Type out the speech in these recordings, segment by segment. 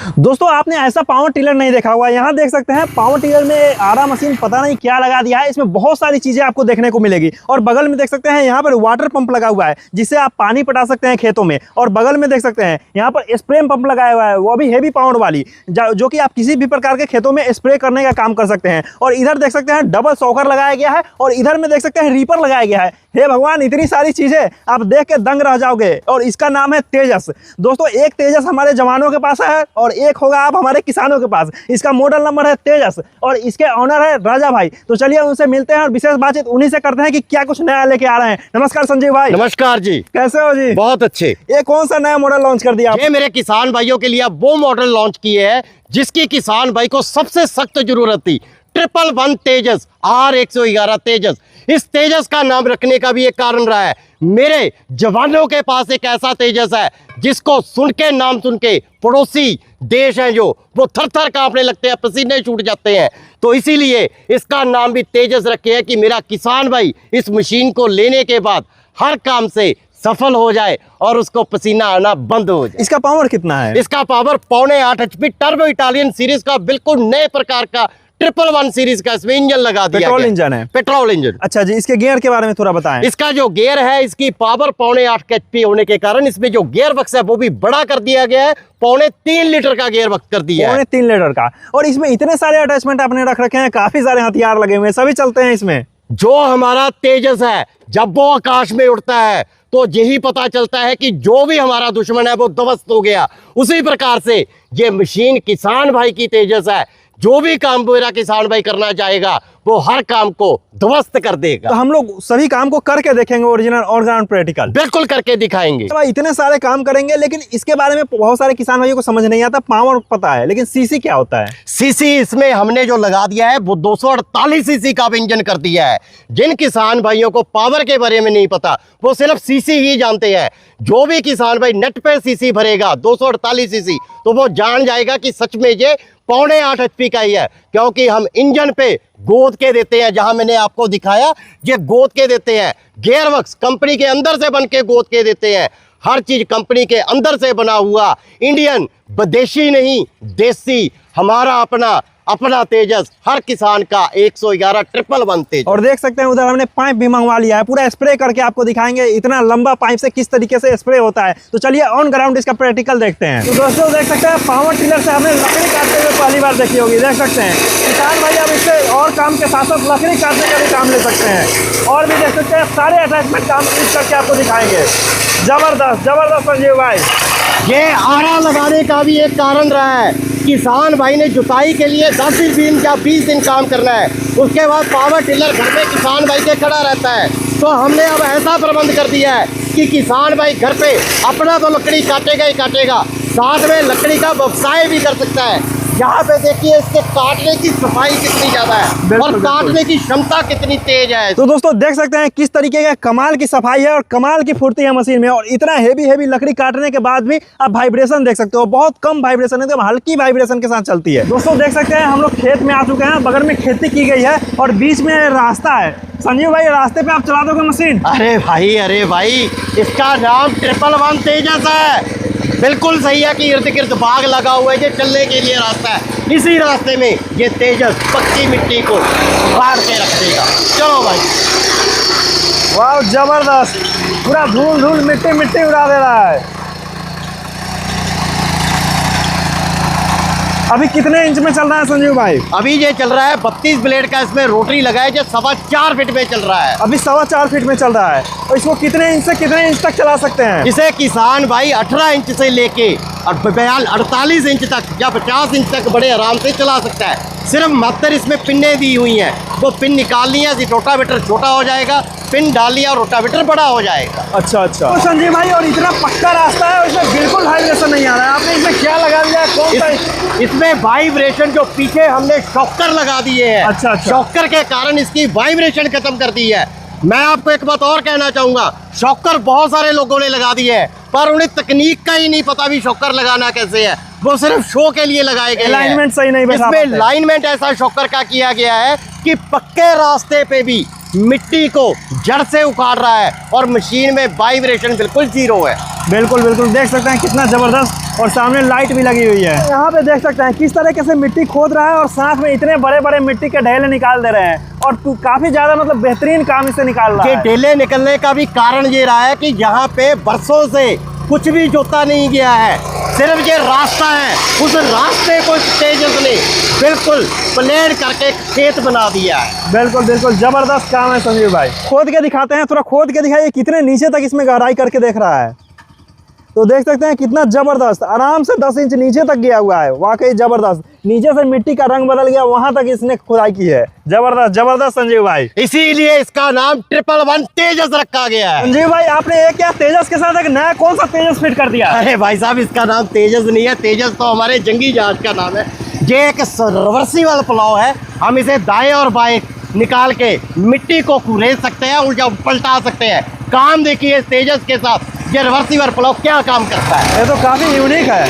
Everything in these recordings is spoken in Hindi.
दोस्तों आपने ऐसा पावर टिलर नहीं देखा होगा। यहाँ देख सकते हैं पावर टिलर में आरा मशीन पता नहीं क्या लगा दिया है। इसमें बहुत सारी चीजें आपको देखने को मिलेगी। और बगल में देख सकते हैं यहाँ पर वाटर पंप लगा हुआ है जिससे आप पानी पटा सकते हैं खेतों में। और बगल में देख सकते हैं यहाँ पर स्प्रे पंप लगाया हुआ है, वो भी हेवी पावर वाली, जो कि आप किसी भी प्रकार के खेतों में स्प्रे करने का काम कर सकते हैं। और इधर देख सकते हैं डबल सॉकर लगाया गया है और इधर में देख सकते हैं रीपर लगाया गया है। हे भगवान, इतनी सारी चीजें आप देख के दंग रह जाओगे। और इसका नाम है तेजस। दोस्तों एक तेजस हमारे जवानों के पास है और एक होगा आप हमारे किसानों के पास। इसका मॉडल नंबर है तेजस और इसके ऑनर है राजा भाई। तो चलिए उनसे मिलते हैं और विशेष बातचीत उन्हीं से करते हैं कि क्या कुछ नया लेके आ रहे हैं। नमस्कार संजीव भाई। नमस्कार जी, कैसे हो जी? बहुत अच्छे। ये कौन सा नया मॉडल लॉन्च कर दिया? ये मेरे किसान भाइयों के लिए वो मॉडल लॉन्च किए हैं जिसकी किसान भाई को सबसे सख्त जरूरत थी। 111 तेजस, R111 तेजस। इस तेजस का नाम रखने का भी एक कारण रहा है। मेरे जवानों के पास एक ऐसा तेजस है जिसको सुन के, नाम सुन के पड़ोसी देश हैं जो, वो थर थर कांपने लगते हैं, पसीने छूट जाते हैं। तो इसीलिए इसका नाम भी तेजस रखे है कि मेरा किसान भाई इस मशीन को लेने के बाद हर काम से सफल हो जाए और उसको पसीना आना बंद हो जाए। इसका पावर कितना है? इसका power 5.8 HP turbo Italian series का बिल्कुल नए प्रकार का 111 सीरीज का इसमें इंजन लगा दिया। पेट्रोल इंजन है? Petrol engine. अच्छा जी, इसके गियर के बारे में थोड़ा बताएं। इसका जो गियर है, इसकी पावर 5.8 HP होने के कारण इसमें जो गियर बक्स है वो भी बड़ा कर दिया गया है। 3.5 लीटर का गियर बक्स कर दिया है। 3.5 लीटर का। और इसमें इतने सारे अटैचमेंट आपने रख रखे हैं, काफी सारे हथियार लगे हुए हैं, सभी चलते हैं इसमें। जो हमारा तेजस है जब वो आकाश में उड़ता है तो यही पता चलता है कि जो भी हमारा दुश्मन है वो ध्वस्त हो गया। उसी प्रकार से ये मशीन किसान भाई की तेजस है। जो भी काम मेरा किसान भाई करना चाहेगा वो हर काम को ध्वस्त कर देगा। तो हम लोग सभी काम को करके देखेंगे, ओरिजिनल और ग्राउंड प्रैक्टिकल बिल्कुल करके दिखाएंगे। तो इतने सारे काम करेंगे, लेकिन इसके बारे में बहुत सारे किसान भाइयों को समझ नहीं आता। पावर पता है लेकिन सीसी क्या होता है? सीसी इसमें हमने जो लगा दिया है वो 248 सीसी का इंजन कर दिया है। जिन किसान भाइयों को पावर के बारे में नहीं पता वो सिर्फ सीसी ही जानते हैं। जो भी किसान भाई नेट पे सीसी भरेगा 248 सीसी, तो वो जान जाएगा कि सच में ये 5.8 HP का ही है। क्योंकि हम इंजन पे गोद के देते हैं, जहां मैंने आपको दिखाया ये गोद के देते हैं। गियर बक्स कंपनी के अंदर से बन के गोद के देते हैं। हर चीज कंपनी के अंदर से बना हुआ, इंडियन, विदेशी नहीं, देसी, हमारा अपना तेजस, हर किसान का 111 तेजस। और देख सकते हैं उधर हमने पाइप भी मंगवा लिया है, पूरा स्प्रे करके आपको दिखाएंगे इतना लंबा पाइप से किस तरीके से स्प्रे होता है। तो चलिए ऑन ग्राउंड इसका प्रैक्टिकल देखते हैं। तो दोस्तों देख सकते हैं पावर टिलर से हमने लकड़ी काटते हुए पहली बार देखी होगी। देख सकते हैं किसान भाई अब इससे और काम के साथ साथ लकड़ी काटने का भी काम ले सकते हैं। और भी देख सकते हैं सारे अटैचमेंट काम करके आपको दिखाएंगे। जबरदस्त जबरदस्त संजीव भाई। ये आरा लगाने का भी एक कारण रहा है। किसान भाई ने जुताई के लिए 10 दिन या 20 दिन काम करना है, उसके बाद पावर टिलर घर में किसान भाई के खड़ा रहता है। तो हमने अब ऐसा प्रबंध कर दिया है कि किसान भाई घर पे अपना तो लकड़ी काटेगा ही काटेगा, साथ में लकड़ी का व्यवसाय भी कर सकता है। यहाँ पे देखिए इसके काटने की सफाई कितनी ज्यादा है और काटने की क्षमता कितनी तेज है। तो दोस्तों देख सकते हैं किस तरीके का कमाल की सफाई है और कमाल की फुर्ती है मशीन में। और इतना हेवी लकड़ी काटने के बाद भी आप वाइब्रेशन देख सकते हो, बहुत कम वाइब्रेशन है, तो हल्की वाइब्रेशन के साथ चलती है। दोस्तों देख सकते हैं हम लोग खेत में आ चुके हैं, बगल में खेती की गई है और बीच में रास्ता है। संजीव भाई रास्ते पे आप चला दोगे मशीन? अरे भाई इसका नाम 111 तेजस है। बिल्कुल सही है कि इर्द गिर्द बाग लगा हुआ है, ये चलने के लिए रास्ता है। इसी रास्ते में ये तेजस पक्की मिट्टी को फाड़ के रख देगा। चलो भाई। वाह जबरदस्त, पूरा धूल मिट्टी उड़ा दे रहा है। अभी कितने इंच में चल रहा है संजीव भाई? अभी ये चल रहा है 32 ब्लेड का, इसमें रोटरी लगा है जो 4.25 फीट में चल रहा है। अभी 4.25 फीट में चल रहा है। और इसको कितने इंच से कितने इंच तक चला सकते हैं? इसे किसान भाई 18 इंच से लेके 48 इंच तक या 50 इंच तक बड़े आराम से चला सकता है। सिर्फ मात्र इसमें पिनें दी हुई हैं, वो पिन निकालनी है, रोटावेटर छोटा हो जाएगा, पिन डाल लिया और रोटावेटर बड़ा हो जाएगा। अच्छा। तो संजीव भाई और इतना पक्का रास्ता है और इसमें बिल्कुल वाइब्रेशन नहीं आ रहा है, आपने इसमें क्या लगा दिया? कौन सा? इसमें वाइब्रेशन जो पीछे हमने शॉकर लगा दिए हैं। अच्छा। शॉकर के कारण इसकी वाइब्रेशन खत्म कर दी है। मैं आपको एक बात और कहना चाहूंगा, शॉकर बहुत सारे लोगों ने लगा दिए हैं पर उन्हें तकनीक का ही नहीं पता भी शॉकर लगाना कैसे है। वो सिर्फ शो के लिए लगाए गए हैं। अलाइनमेंट सही नहीं बैठा। इसमें अलाइनमेंट ऐसा शॉकर का किया गया है कि पक्के रास्ते पे भी मिट्टी को जड़ से उखाड़ रहा है और मशीन में वाइब्रेशन बिल्कुल जीरो है। बिल्कुल देख सकते हैं कितना जबरदस्त और सामने लाइट भी लगी हुई है। यहाँ पे देख सकते हैं किस तरीके से मिट्टी खोद रहा है और साथ में इतने बड़े बड़े मिट्टी के ढेले निकाल दे रहे हैं और काफी ज्यादा मतलब बेहतरीन काम इससे निकाल रहा ये है। ढेले निकलने का भी कारण ये रहा है कि यहाँ पे बरसों से कुछ भी जोता नहीं गया है, सिर्फ ये रास्ता है। उस रास्ते को तेजस ने बिल्कुल प्लेन करके खेत बना दिया है। बिल्कुल बिल्कुल जबरदस्त काम है संजीव भाई। खोद के दिखाते हैं, थोड़ा खोद के दिखाइए कितने नीचे तक इसमें गहराई करके देख रहा है। तो देख सकते हैं कितना जबरदस्त, आराम से 10 इंच नीचे तक गया हुआ है। वाकई जबरदस्त, नीचे से मिट्टी का रंग बदल गया, वहां तक इसने खुदाई की है। जबरदस्त जबरदस्त संजीव भाई। इसीलिए इसका नाम 111 तेजस रखा गया है। संजीव भाई आपने एक क्या तेजस के साथ एक नया कौन सा तेजस फिट कर दिया? अरे भाई साहब, इसका नाम तेजस नहीं है, तेजस तो हमारे जंगी जहाज का नाम है। ये एक रिवर्सिबल प्लाव है, हम इसे दाएं और बाएं निकाल के मिट्टी को कुरेद सकते हैं, उल्टा पलटा सकते हैं। काम देखिए तेजस के साथ ये रिवर्सिबल प्लाव क्या काम करता है। ये तो काफी यूनिक है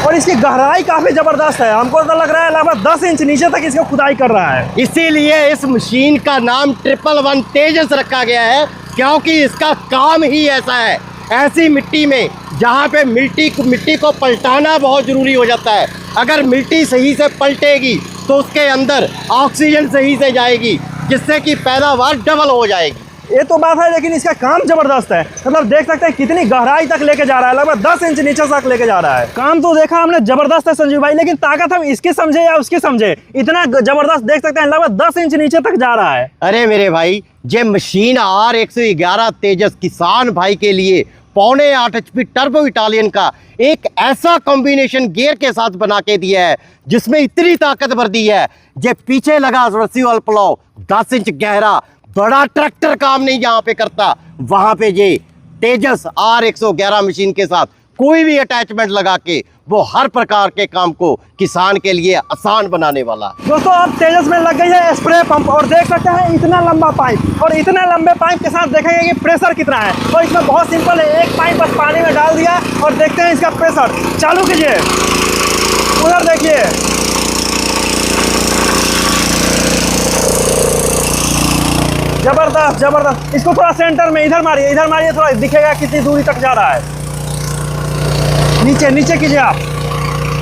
और इसकी गहराई काफी जबरदस्त है। हमको तो लग रहा है लगभग 10 इंच नीचे तक इसको खुदाई कर रहा है। इसीलिए इस मशीन का नाम 111 तेजस रखा गया है, क्योंकि इसका काम ही ऐसा है। ऐसी मिट्टी में जहाँ पे मिट्टी को पलटाना बहुत ज़रूरी हो जाता है। अगर मिट्टी सही से पलटेगी तो उसके अंदर ऑक्सीजन सही से जाएगी, जिससे कि पैदावार डबल हो जाएगी। ये तो बात है, लेकिन इसका काम जबरदस्त है। मतलब देख सकते हैं कितनी गहराई तक लेके जा रहा है, लगभग 10 इंच नीचे तक लेके जा रहा है। काम तो देखा हमने जबरदस्त है संजीव भाई, लेकिन ताकत हम इसकी समझे या उसकी समझे, इतना जबरदस्त देख सकते हैं लगभग 10 इंच नीचे तक जा रहा है। अरे मेरे भाई, ये मशीन R111 तेजस किसान भाई के लिए 6.5 HP टर्बो इटालियन का एक ऐसा कॉम्बिनेशन गियर के साथ बना के दिया है, जिसमें इतनी ताकत भर दी है। ये पीछे लगा रिवर्सिबल प्लाव 10 इंच गहरा, बड़ा ट्रैक्टर काम नहीं जहाँ पे करता, वहां पे ये तेजस R111 मशीन के साथ कोई भी अटैचमेंट लगा के वो हर प्रकार के काम को किसान के लिए आसान बनाने वाला। दोस्तों अब तेजस में लग गई है स्प्रे पंप और देख सकते हैं इतना लंबा पाइप, और इतने लंबे पाइप के साथ देखेंगे कि प्रेशर कितना है। और इसमें बहुत सिंपल है, एक पाइप बस पानी में डाल दिया और देखते हैं इसका प्रेशर। चालू कीजिए, उधर देखिए, जबरदस्त जबरदस्त। इसको थोड़ा सेंटर में इधर मारिए थोड़ा दिखेगा कितनी दूरी तक जा रहा है। नीचे नीचे कीजिए आप,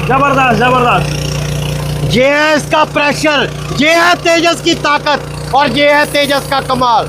जबरदस्त जबरदस्त। ये है इसका प्रेशर, ये है तेजस की ताकत और ये है तेजस का कमाल।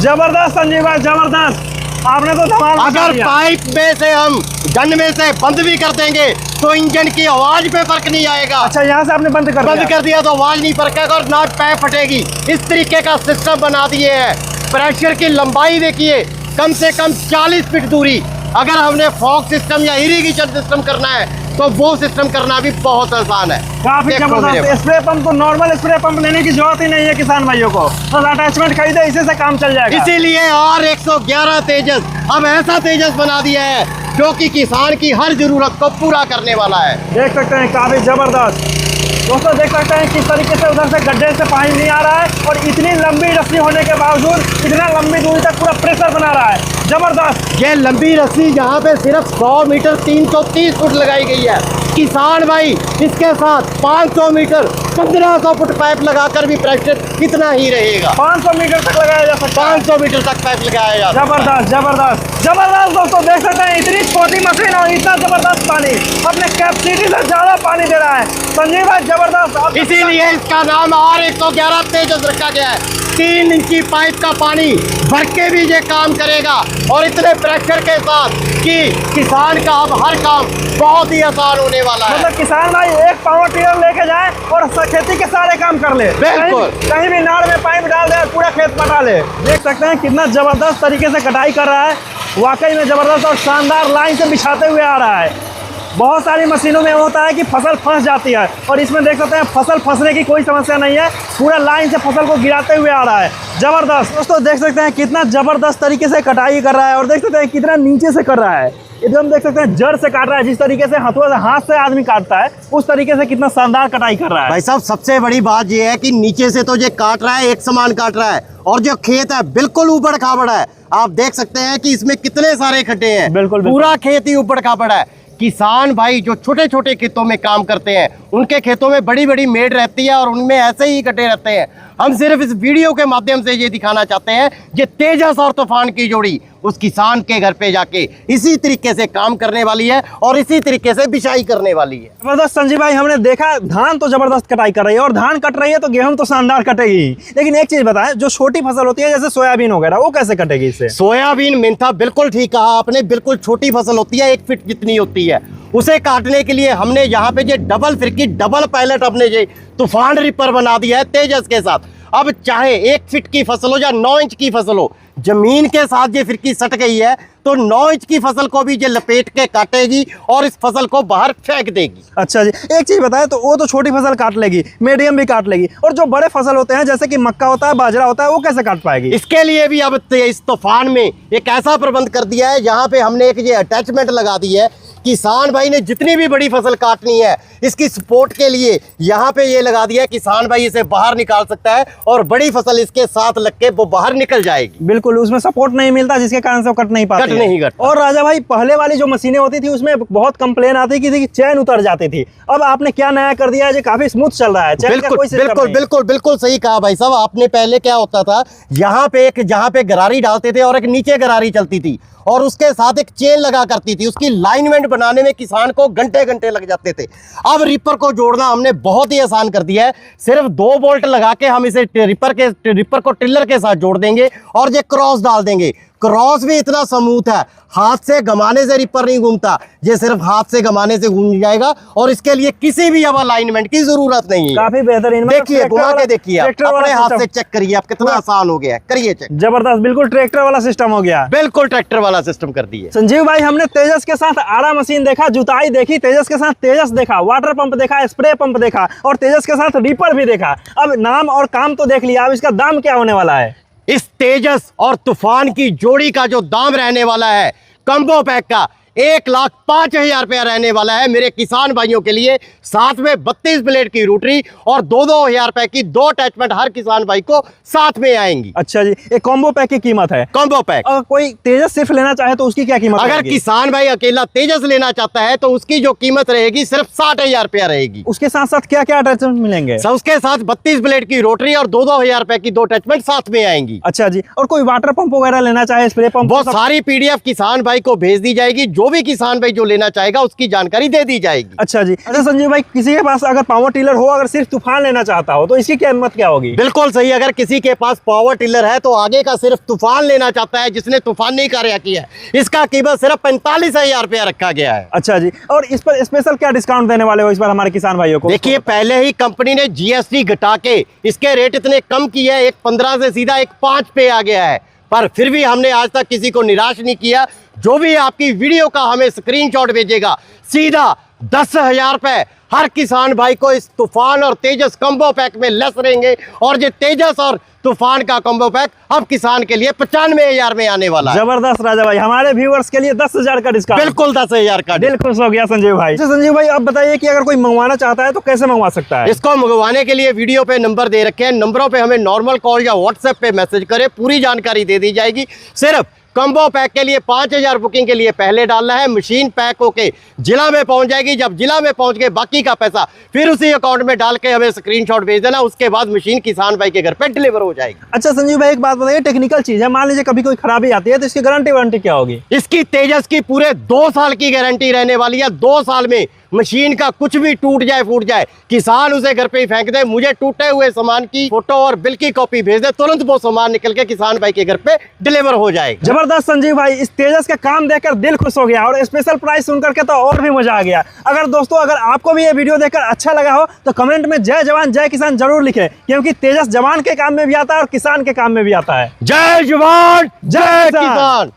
जबरदस्त संजीव भाई जबरदस्त, आपने तो धमाल मचा अगर दिया। पाइप में से हम गन में से बंद भी कर देंगे तो इंजन की आवाज पे फर्क नहीं आएगा। अच्छा, यहाँ से आपने बंद कर दिया तो आवाज नहीं फर्केगा और ना पैप फटेगी। इस तरीके का सिस्टम बना दिए है। प्रेशर की लंबाई देखिए, कम से कम 40 फीट दूरी। अगर हमने फॉग सिस्टम या इरिगेशन सिस्टम करना है तो वो सिस्टम करना भी बहुत आसान है। काफी जबरदस्त। स्प्रे पंप तो नॉर्मल स्प्रे पंप लेने की जरूरत ही नहीं है किसान भाइयों को, बस अटैचमेंट खरीदे, इसी से काम चल जाएगा। इसीलिए R111 तेजस अब ऐसा तेजस बना दिया है जो कि किसान की हर जरूरत को पूरा करने वाला है। देख सकते हैं काफी जबरदस्त। दोस्तों देख सकते हैं किस तरीके से उधर से गड्ढे से पानी नहीं आ रहा है और इतनी लंबी रस्सी होने के बावजूद इतना लंबी दूरी तक पूरा प्रेशर बना रहा है। जबरदस्त। ये लंबी रस्सी जहाँ पे सिर्फ 100 मीटर 330 फुट लगाई गई है, किसान भाई इसके साथ 500 मीटर 1500 फुट पाइप लगाकर भी प्रेशर कितना ही रहेगा। 500 मीटर तक लगाया जा सकता है। 500 मीटर तक पाइप लगाया जा सकता है। जबरदस्त जबरदस्त जबरदस्त। दोस्तों देख सकते हैं इतनी छोटी मशीन और इतना जबरदस्त पानी, अपने कैपेसिटी से ज्यादा पानी दे रहा है संजीव भाई, जबरदस्त। इसीलिए इसका नाम R111 तेजस रखा गया है। 3 इंची पाइप का पानी भर के भी ये काम करेगा और इतने प्रेशर के साथ कि किसान का अब हर काम बहुत ही आसान होने वाला है। मतलब किसान भाई एक पावर टिलर लेके जाए और खेती के सारे काम कर ले, बिल्कुल। कहीं भी नाड़ में पाइप डाल दे, पूरा खेत पटा ले। देख सकते हैं कितना जबरदस्त तरीके से कटाई कर रहा है, वाकई में जबरदस्त और शानदार लाइन से बिछाते हुए आ रहा है। बहुत सारी मशीनों में होता है कि फसल फंस जाती है और इसमें देख सकते हैं फसल फंसने की कोई समस्या नहीं है, पूरा लाइन से फसल को गिराते हुए आ रहा है। जबरदस्त। दोस्तों देख सकते हैं कितना जबरदस्त तरीके से कटाई कर रहा है और देख सकते हैं कितना नीचे से कर रहा है, एकदम देख सकते हैं जड़ से काट रहा है। जिस तरीके से हाथ से आदमी काटता है उस तरीके से कितना शानदार कटाई कर रहा है। भाई साहब सबसे बड़ी बात यह है कि नीचे से तो ये काट रहा है, एक समान काट रहा है, और जो खेत है बिल्कुल ऊबड़ खाबड़ है। आप देख सकते हैं कि इसमें कितने सारे खड्डे हैं, बिल्कुल पूरा खेत ही ऊबड़ खाबड़ है। किसान भाई जो छोटे छोटे खेतों में काम करते हैं, उनके खेतों में बड़ी बड़ी मेड़ रहती है और उनमें ऐसे ही कटे रहते हैं। हम सिर्फ इस वीडियो के माध्यम से ये दिखाना चाहते हैं, ये तेजस और तूफान की जोड़ी उस किसान के घर पे जाके इसी तरीके से काम करने वाली है और इसी तरीके से बिछाई करने वाली है। जबरदस्त संजीव भाई, हमने देखा धान तो जबरदस्त कटाई कर रही है और धान कट रही है तो गेहूं तो शानदार कटेगी, लेकिन एक चीज बताएं, जो छोटी फसल होती है जैसे सोयाबीन वगैरह, वो कैसे कटेगी इससे? सोयाबीन, मेंथा, बिल्कुल ठीक कहा आपने, बिल्कुल छोटी फसल होती है, 1 फीट जितनी होती है। उसे काटने के लिए हमने यहाँ पे जो डबल फिरकी, डबल पायलट अपने जो तूफान रिपर बना दिया है तेजस के साथ। अब चाहे 1 फीट की फसल हो या 9 इंच की फसल हो, जमीन के साथ ये फिरकी सट गई है तो 9 इंच की फसल को भी ये लपेट के काटेगी और इस फसल को बाहर फेंक देगी। अच्छा जी, एक चीज बताएं, तो वो तो छोटी फसल काट लेगी, मीडियम भी काट लेगी, और जो बड़े फसल होते हैं जैसे कि मक्का होता है, बाजरा होता है, वो कैसे काट पाएगी? इसके लिए भी अब इस तूफान में एक ऐसा प्रबंध कर दिया है, यहाँ पे हमने एक ये अटैचमेंट लगा दी है। किसान भाई ने जितनी भी बड़ी फसल काटनी है, इसकी सपोर्ट के लिए यहाँ पे ये लगा दिया है, किसान भाई इसे बाहर निकाल सकता है और बड़ी फसल इसके साथ लग के वो बाहर निकल जाएगी। बिल्कुल, उसमें सपोर्ट नहीं मिलता जिसके कारण से वो कट नहीं पाती, नहीं कट। और राजा भाई, पहले वाली जो मशीनें होती थी उसमें बहुत कंप्लेन आती थी कि चैन उतर जाती थी, अब आपने क्या नया कर दिया है जो काफी स्मूथ चल रहा है? बिल्कुल सही कहा भाई साहब आपने। पहले क्या होता था, यहाँ पे गरारी डालते थे और एक नीचे गरारी चलती थी और उसके साथ एक चेन लगा करती थी, उसकी लाइनमेंट बनाने में किसान को घंटे घंटे लग जाते थे। अब रिपर को जोड़ना हमने बहुत ही आसान कर दिया है, सिर्फ 2 बोल्ट लगा के हम इसे रिपर को टिल्लर के साथ जोड़ देंगे और ये क्रॉस डाल देंगे। क्रॉस भी इतना स्मूथ है, हाथ से घुमाने से रिपर नहीं घूमता, ये सिर्फ हाथ से घुमाने से घूम जाएगा और इसके लिए किसी भी अब अलाइनमेंट की जरूरत नहीं है। काफी बेहतरीन, देखिए घुमा के देखिए, अपने हाथ से चेक करिए आप, कितना आसान हो गया है, करिए चेक। जबरदस्त, बिल्कुल ट्रैक्टर वाला सिस्टम हो गया, बिल्कुल ट्रैक्टर वाला सिस्टम कर दिए। संजीव भाई, हमने तेजस के साथ आरा मशीन देखा, जुताई देखी, तेजस के साथ तेजस देखा, वाटर पंप देखा, स्प्रे पंप देखा और तेजस के साथ रीपर भी देखा। अब नाम और काम तो देख लिया, अब इसका दाम क्या होने वाला है? इस तेजस और तूफान की जोड़ी का जो दाम रहने वाला है कम्बो पैक का, 1,05,000 रुपया रहने वाला है मेरे किसान भाइयों के लिए। साथ में 32 ब्लेड की रोटरी और 2-2 रुपए की 2 अटैचमेंट हर किसान भाई को साथ में आएंगी। अच्छा जी, एक कॉम्बो पैक की कीमत है? Combo pack. अगर कोई तेजस सिर्फ लेना चाहे तो उसकी क्या कीमत? अगर किसान भाई अकेला तेजस लेना चाहता है तो उसकी जो कीमत रहेगी सिर्फ 60,000 रुपया रहेगी। उसके साथ साथ क्या क्या अटैचमेंट मिलेंगे? उसके साथ 32 ब्लेड की रोटरी और 2-2 रुपए की 2 अटैचमेंट साथ में आएंगी। अच्छा जी, और कोई वाटर पंप वगैरह लेना चाहे, स्प्रे पंप, वो सारी PDF किसान भाई को भेज दी जाएगी, जो भी किसान भाई लेना चाहेगा उसकी जानकारी दे दी जाएगी। अच्छा जी। अच्छा संजीव भाई, किसी के पास अगर पावर टिलर हो, अगर सिर्फ तूफान लेना चाहता हो तो इसकी कीमत क्या होगी? बिल्कुल सही, अगर किसी के पास पावर टिलर है तो आगे का सिर्फ तूफान लेना चाहता है, जिसने तूफान नहीं कार्य किया है, इसका कीमत सिर्फ 45,000 रुपया रखा गया है। अच्छा जी, और इस पर स्पेशल क्या डिस्काउंट देने वाले हो इस पर हमारे किसान भाइयों को? देखिए, पहले ही कंपनी ने GST घटा के इसके रेट इतने कम किए हैं, 1,15 से सीधा 1,5 पे आ गया है, पर फिर भी हमने आज तक किसी को निराश नहीं किया। जो भी आपकी वीडियो का हमें स्क्रीनशॉट भेजेगा, सीधा 10,000 रुपए हर किसान भाई को इस तूफान और तेजस कम्बो पैक में लेस रहेंगे और ये तेजस और तूफान का कम्बो पैक अब किसान के लिए 95,000 में आने वाला है। जबरदस्त राजा भाई, हमारे व्यूअर्स के लिए 10,000 का डिस्काउंट। बिल्कुल 10,000 का। दिल खुश हो गया संजीव भाई। संजीव भाई, अब बताइए कि अगर कोई मंगवाना चाहता है तो कैसे मंगवा सकता है? इसको मंगवाने के लिए वीडियो पे नंबर दे रखे हैं, नंबरों पे हमें नॉर्मल कॉल या व्हाट्सएप पे मैसेज करें, पूरी जानकारी दे दी जाएगी। सिर्फ कम्बो पैक के लिए 5,000 बुकिंग के लिए पहले डालना है, मशीन पैक होके जिला में पहुंच जाएगी। जब जिला में पहुंच गए, बाकी का पैसा फिर उसी अकाउंट में डाल के हमें स्क्रीनशॉट भेज देना, उसके बाद मशीन किसान भाई के घर पे डिलीवर हो जाएगी। अच्छा संजीव भाई, एक बात बताइए, टेक्निकल चीज है, मान लीजिए कभी कोई खराबी आती है तो इसकी गारंटी वारंटी क्या होगी? इसकी तेजस की पूरे 2 साल की गारंटी रहने वाली है। 2 साल में मशीन का कुछ भी टूट जाए, फूट जाए, किसान उसे घर पे ही फेंक दे, मुझे टूटे हुए सामान की फोटो और बिल की कॉपी भेज दे, तुरंत वो सामान निकल के किसान भाई के घर पे डिलीवर हो जाएगा। जबरदस्त संजीव भाई, इस तेजस का काम देखकर दिल खुश हो गया और स्पेशल प्राइस सुनकर के तो और भी मजा आ गया। अगर दोस्तों, अगर आपको भी ये वीडियो देखकर अच्छा लगा हो तो कमेंट में जय जवान जय किसान जरूर लिखें, क्योंकि तेजस जवान के काम में भी आता है और किसान के काम में भी आता है। जय जवान जय किसान।